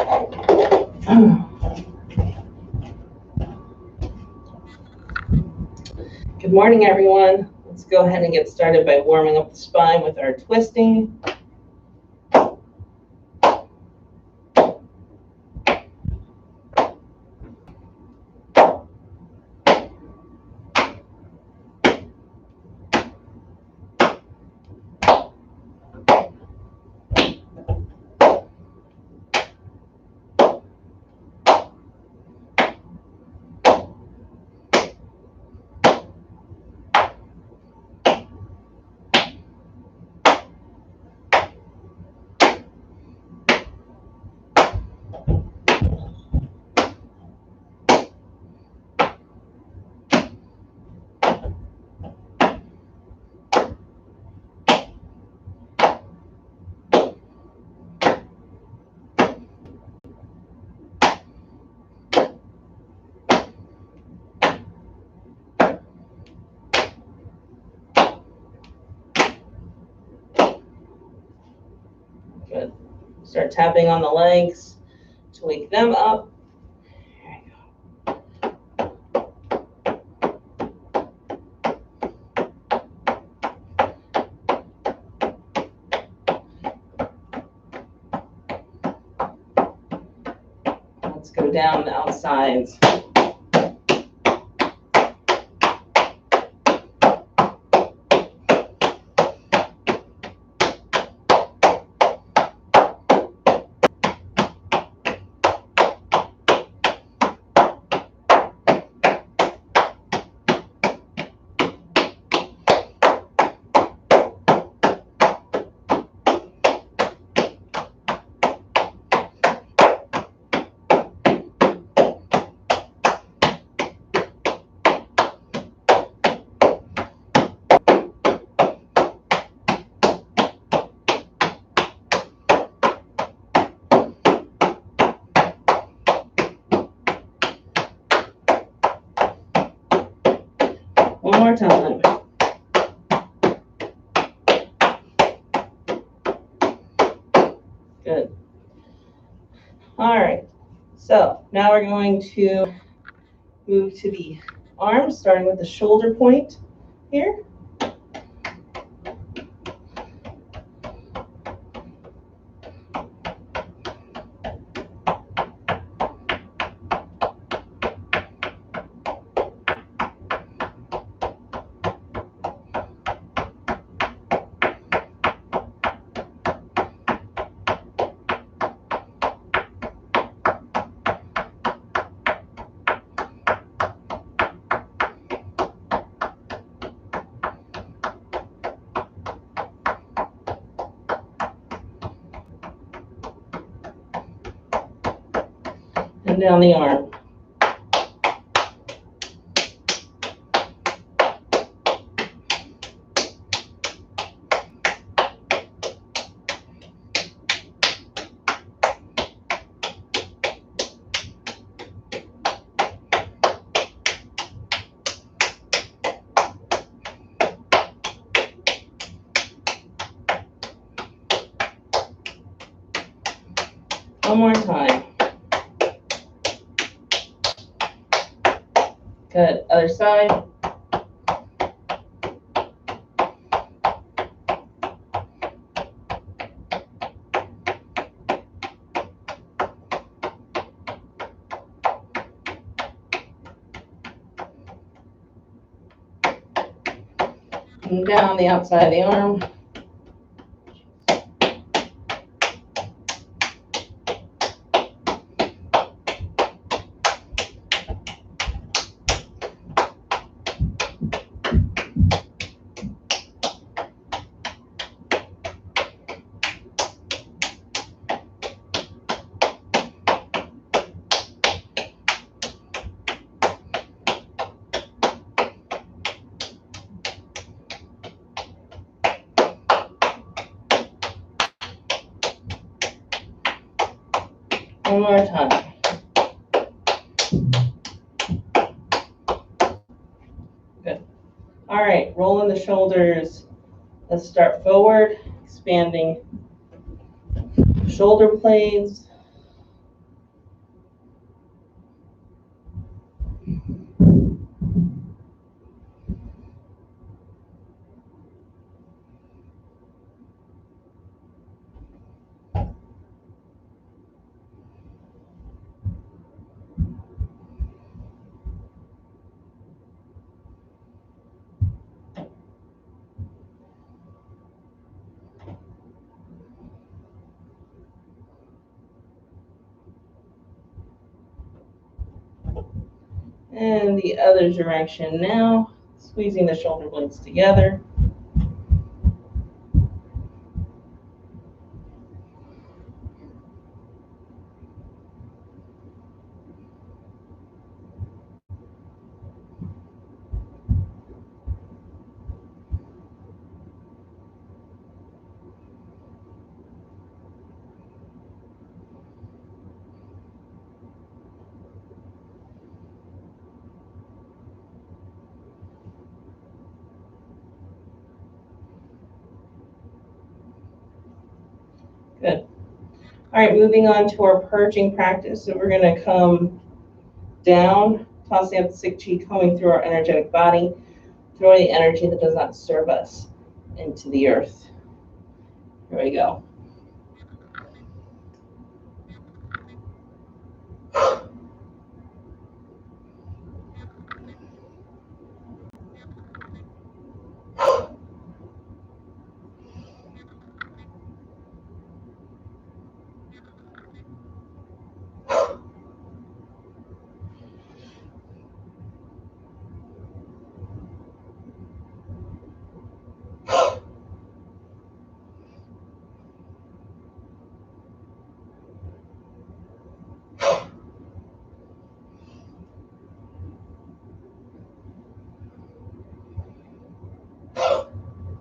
Good morning, everyone. Let's go ahead and get started by warming up the spine with our twisting. Good. Start tapping on the legs to wake them up. There you go. Let's go down the outsides. One more time. Good. All right. So now we're going to move to the arms, starting with the shoulder point here. And down the arm. One more time. Good. Other side. And down the outside of the arm. One more time. Good. All right, rolling the shoulders. Let's start forward, expanding shoulder blades. And the other direction now, squeezing the shoulder blades together. Good. All right, moving on to our purging practice. So we're going to come down, tossing up the sick chi, coming through our energetic body, throwing the energy that does not serve us into the earth. Here we go.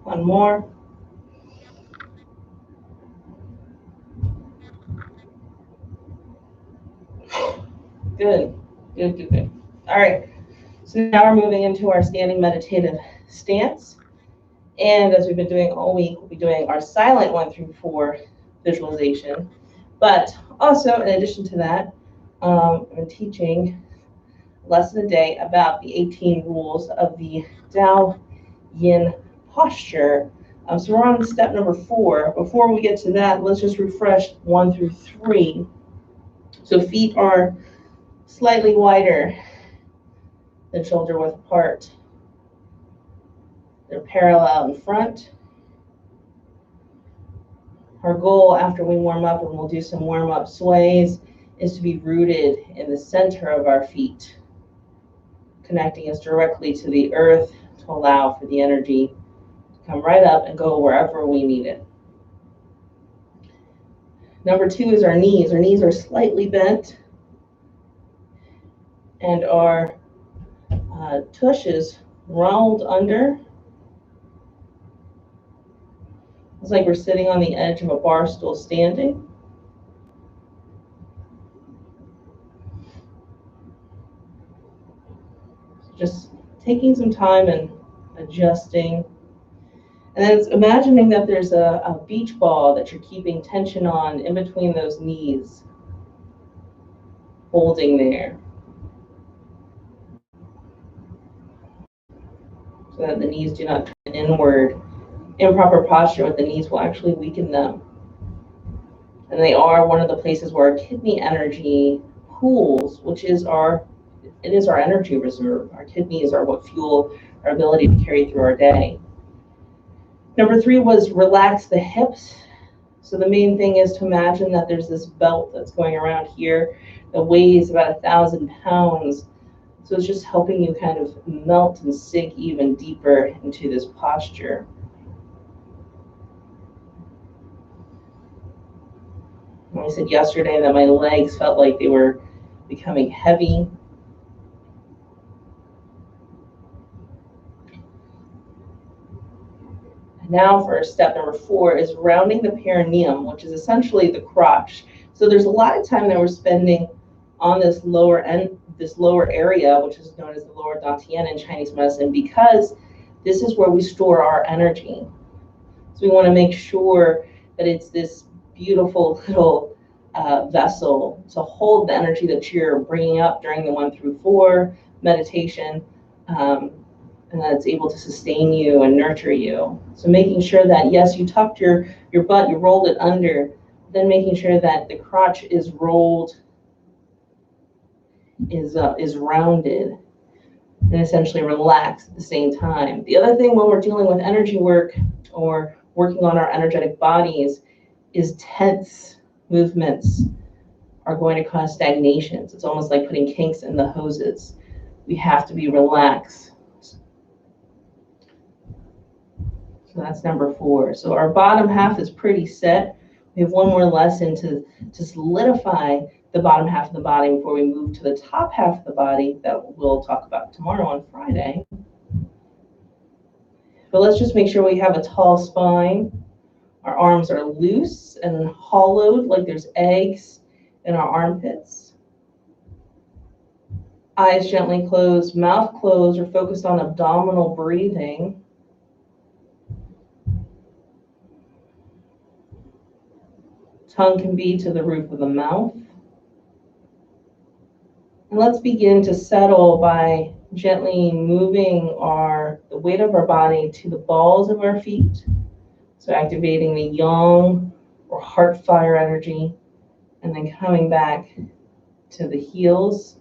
One more. Good, good, good, good. All right, so now we're moving into our standing meditative stance. And as we've been doing all week, we'll be doing our silent 1 through 4 visualization. But also, in addition to that, I've been teaching a lesson a day about the 18 rules of the Tao Yin posture. So we're on step number 4. Before we get to that, let's just refresh 1 through 3. So feet are slightly wider than shoulder width apart. They're parallel in front. Our goal after we warm up, and we'll do some warm-up sways, is to be rooted in the center of our feet, connecting us directly to the earth to allow for the energy to come right up and go wherever we need it. Number 2 is our knees. Our knees are slightly bent, and our tush is rolled under. It's like we're sitting on the edge of a bar stool standing. Just taking some time and adjusting. And then it's imagining that there's a beach ball that you're keeping tension on in between those knees, holding there, so that the knees do not turn inward. Improper posture with the knees will actually weaken them. And they are one of the places where our kidney energy pools, which is our energy reserve. Our kidneys are what fuel our ability to carry through our day. Number 3 was relax the hips. So the main thing is to imagine that there's this belt that's going around here that weighs about 1,000 pounds. So it's just helping you kind of melt and sink even deeper into this posture. I said yesterday that my legs felt like they were becoming heavy. Now for step number 4 is rounding the perineum, which is essentially the crotch. So there's a lot of time that we're spending on this lower area, which is known as the lower dantian in Chinese medicine, because this is where we store our energy. So we want to make sure that it's this beautiful little vessel to hold the energy that you're bringing up during the 1 through 4 meditation, and that it's able to sustain you and nurture you. So making sure that, yes, you tucked your butt, you rolled it under, then making sure that the crotch is rolled, is rounded, and essentially relaxed at the same time. The other thing when we're dealing with energy work or working on our energetic bodies is tense movements are going to cause stagnations. It's almost like putting kinks in the hoses. we have to be relaxed. So that's number 4. So our bottom half is pretty set. We have one more lesson to solidify the bottom half of the body before we move to the top half of the body that we'll talk about tomorrow on Friday. But let's just make sure we have a tall spine. Our arms are loose and hollowed like there's eggs in our armpits. Eyes gently closed, mouth closed, or focused on abdominal breathing. Tongue can be to the roof of the mouth. And let's begin to settle by gently moving the weight of our body to the balls of our feet. So activating the yang or heart fire energy, and then coming back to the heels,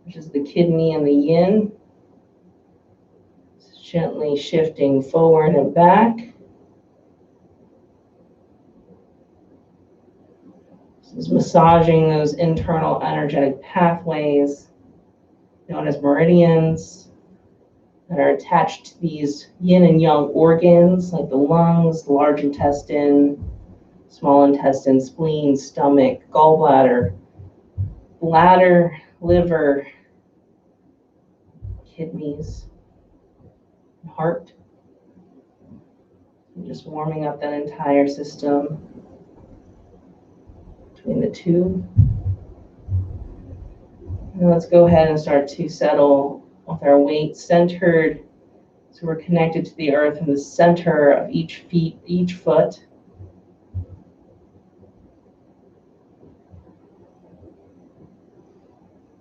which is the kidney and the yin. Gently shifting forward and back. This is massaging those internal energetic pathways known as meridians that are attached to these yin and yang organs like the lungs, the large intestine, small intestine, spleen, stomach, gallbladder, bladder, liver, kidneys, heart. And just warming up that entire system between the two. And let's go ahead and start to settle with our weight centered. So we're connected to the earth in the center of each foot.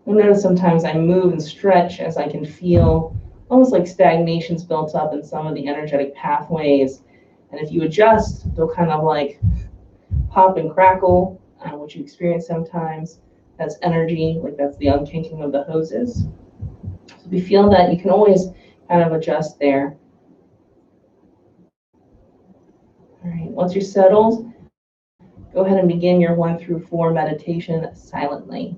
You'll notice sometimes I move and stretch as I can feel almost like stagnation's built up in some of the energetic pathways. And if you adjust, they'll kind of like pop and crackle, which you experience sometimes. That's energy, like that's the unkinking of the hoses. So if you feel that, you can always kind of adjust there. All right, once you're settled, go ahead and begin your 1 through 4 meditation silently.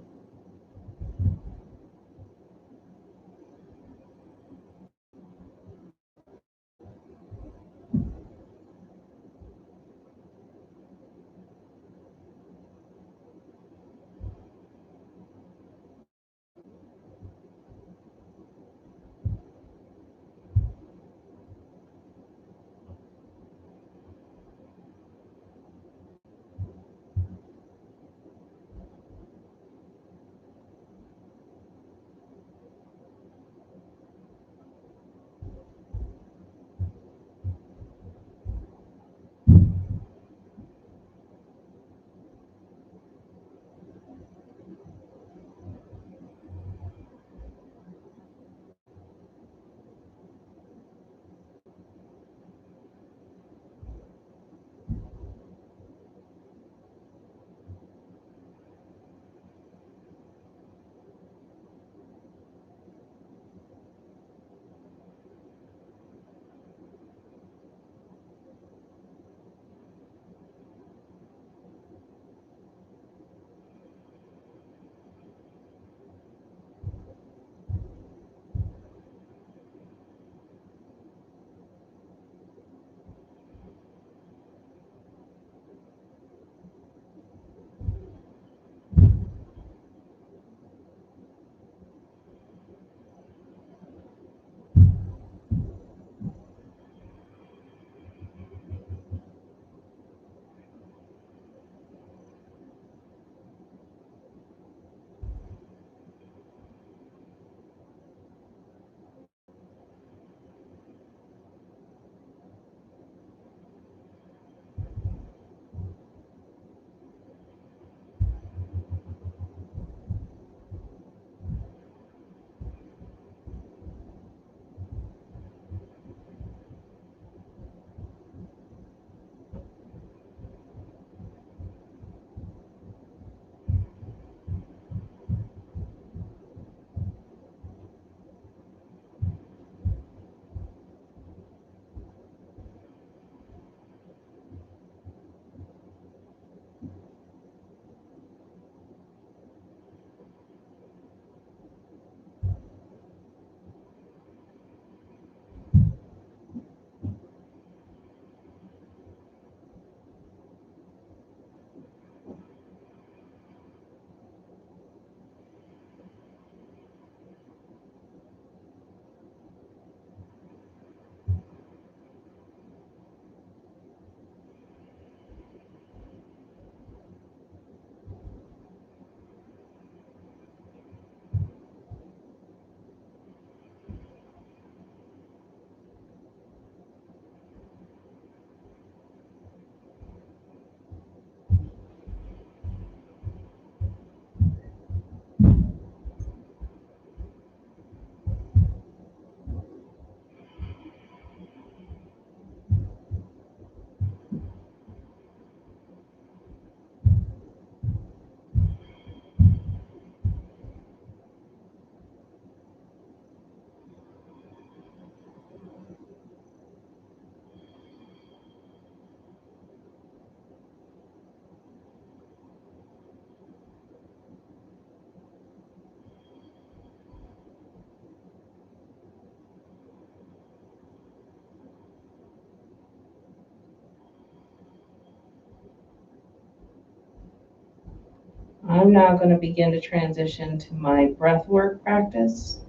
I'm now going to begin to transition to my breath work practice.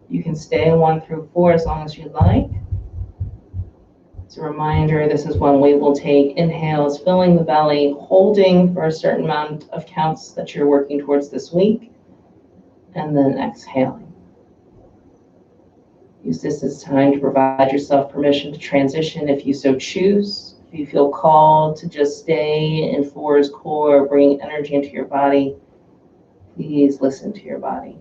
You can stay in 1 through 4 as long as you'd like. As a reminder, this is when we will take inhales, filling the belly, holding for a certain amount of counts that you're working towards this week, and then exhaling. Use this as time to provide yourself permission to transition if you so choose. If you feel called to just stay in 4's core, bring energy into your body, please listen to your body.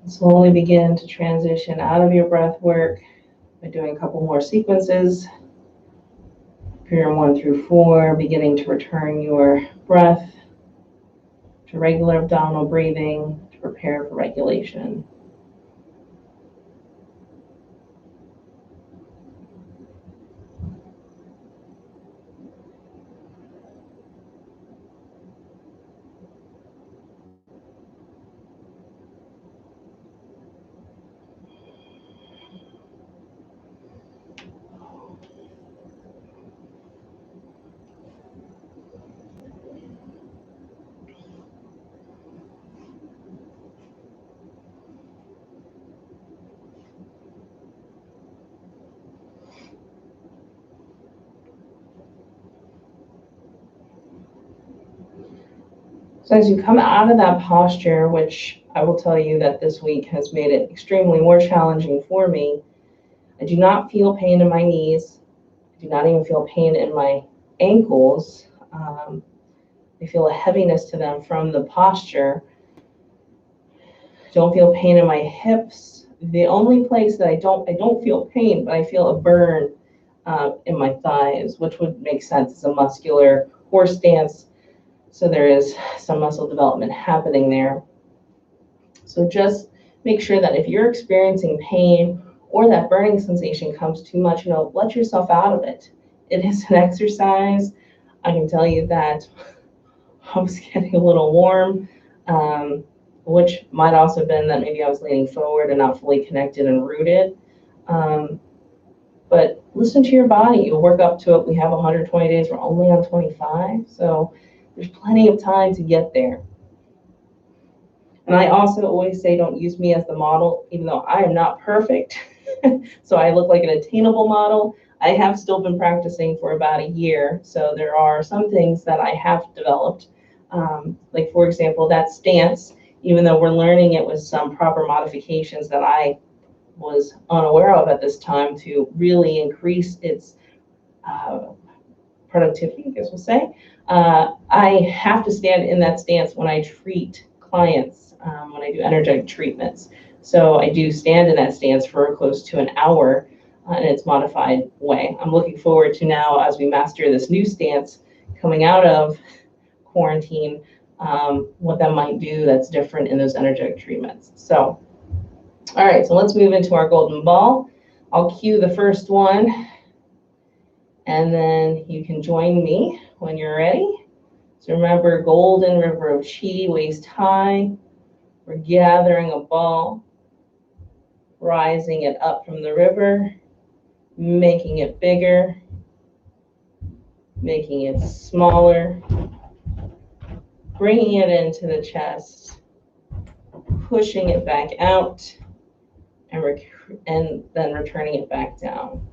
Slowly begin to transition out of your breath work by doing a couple more sequences. Period 1 through 4, beginning to return your breath to regular abdominal breathing to prepare for regulation. So as you come out of that posture, which I will tell you that this week has made it extremely more challenging for me, I do not feel pain in my knees. I do not even feel pain in my ankles. I feel a heaviness to them from the posture. I don't feel pain in my hips. The only place that I don't feel pain, but I feel a burn in my thighs, which would make sense. It's a muscular horse stance. So there is some muscle development happening there. So just make sure that if you're experiencing pain or that burning sensation comes too much, let yourself out of it. It is an exercise. I can tell you that I was getting a little warm, which might also have been that maybe I was leaning forward and not fully connected and rooted. But listen to your body. You'll work up to it. We have 120 days. We're only on 25. So there's plenty of time to get there. And I also always say, don't use me as the model, even though I am not perfect. So I look like an attainable model. I have still been practicing for about a year. So there are some things that I have developed. Like, for example, that stance, even though we're learning it with some proper modifications that I was unaware of at this time to really increase its productivity, I guess we'll say. I have to stand in that stance when I treat clients, when I do energetic treatments. So I do stand in that stance for close to an hour in its modified way. I'm looking forward to now, as we master this new stance coming out of quarantine, what that might do that's different in those energetic treatments. So, all right, so let's move into our golden ball. I'll cue the first one, and then you can join me when you're ready. So remember, golden river of chi, waist high. We're gathering a ball, rising it up from the river, making it bigger, making it smaller, bringing it into the chest, pushing it back out, and then returning it back down.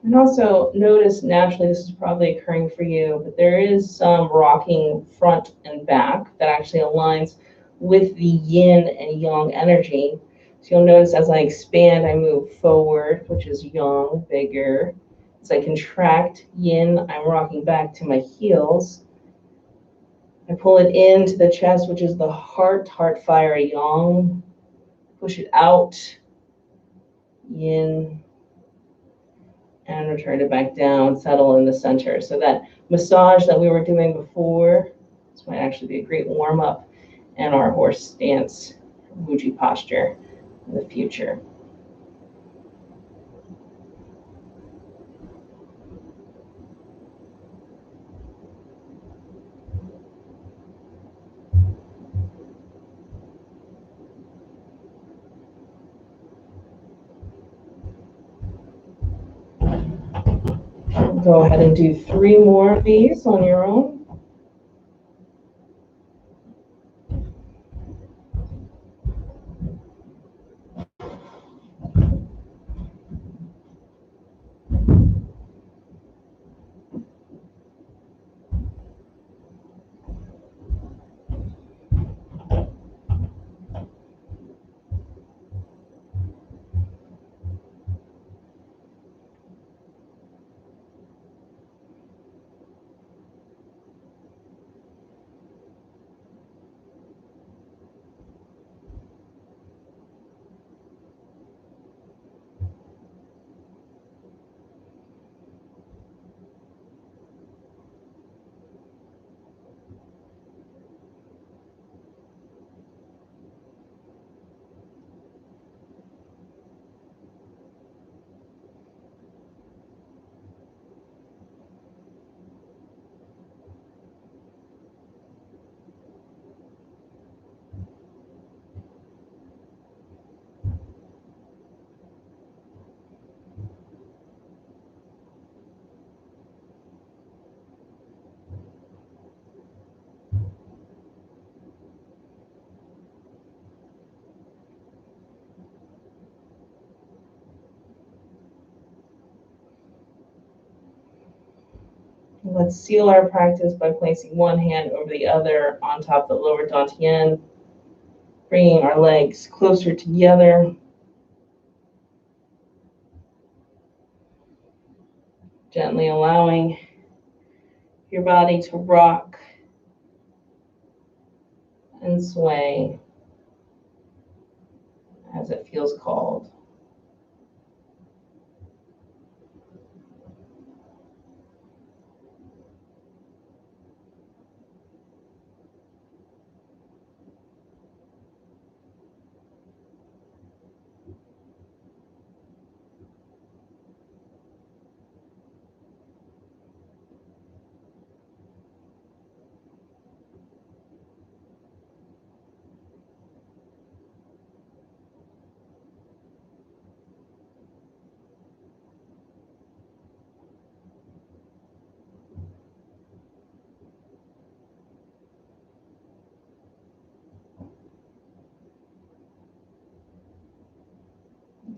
And also notice, naturally, this is probably occurring for you, but there is some rocking front and back that actually aligns with the yin and yang energy. So you'll notice as I expand, I move forward, which is yang, bigger. As I contract yin, I'm rocking back to my heels. I pull it into the chest, which is the heart fire, yang. Push it out, yin, and return it back down, settle in the center. So that massage that we were doing before, this might actually be a great warm-up and our horse stance, Wuji posture in the future. Go ahead and do 3 more of these on your own. Let's seal our practice by placing one hand over the other on top of the lower dantian, bringing our legs closer together. Gently allowing your body to rock and sway as it feels called.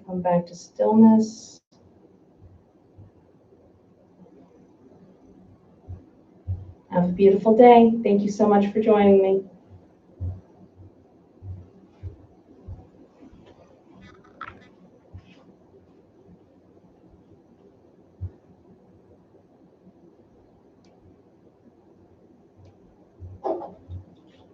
Come back to stillness. Have a beautiful day. Thank you so much for joining me.